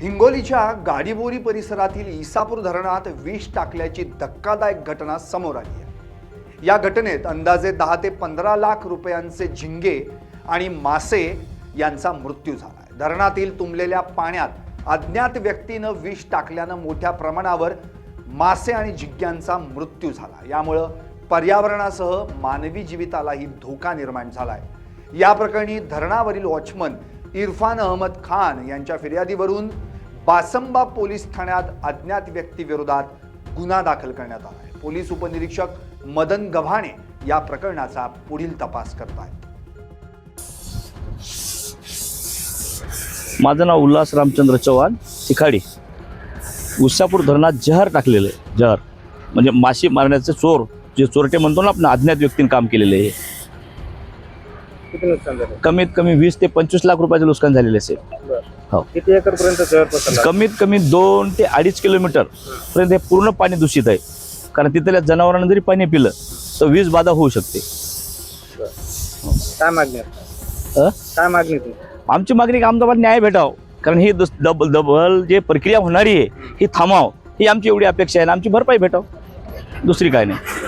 हिंगोलीच्या गाडीबोरी परिसरातील इसापूर धरणात विष टाकल्याची धक्कादायक घटना समोर आली आहे। या घटनेत अंदाजे 10 ते 15 लाख रुपयांचे झिंगे आणि मासे यांचा मृत्यू झाला आहे। धरणातील तुंबलेल्या पाण्यात अज्ञात व्यक्तीनं विष टाकल्यानं मोठ्या प्रमाणावर मासे आणि झिंग्यांचा मृत्यू झाला। यामुळे पर्यावरणासह मानवी जीवितालाही धोका निर्माण झाला आहे। या प्रकरणी धरणावरील वॉचमन इरफान अहमद खान यांच्या फिर्यादीवरून बासंबा पोलीस ठाण्यात अज्ञात व्यक्तीविरोधात गुन्हा दाखल करण्यात आला आहे। पोलीस उपनिरीक्षक मदन गव्हाणे या प्रकरणाचा पुढील तपास करत आहेत। माझं नाव उल्हास रामचंद्र चव्हाण, चिखाडी। उसापूर धरणात जहर टाकलेलं आहे। जहर म्हणजे माशी मारण्याचे चोर, जे चोरटे म्हणतो ना आपण, अज्ञात व्यक्तीने काम केलेले आहे। किती नुकसान झालं? कमीत कमी 20 ते 25 लाख रुपयाचे नुकसान झालेले असेल। हो, किती एकर पर्यंत जहर पसरला? कमीत कमी 2 ते 2.5 किलोमीटर पर्यंत हे पूर्ण पाणी दूषित आहे। कारण तिथल्या जनावरांना जरी पाणी पिलं तर वीज बाधा होऊ शकते। काय मागणी आहे? काय मागणी ती? आमची मागणी अहमदाबाद न्याय भेटावं, कारण ही डबल जे प्रक्रिया होणारी आहे ही थांबाव, ही आमची एवढी अपेक्षा आहे। आमची भरपाई भेटावं, दुसरी काय नाही।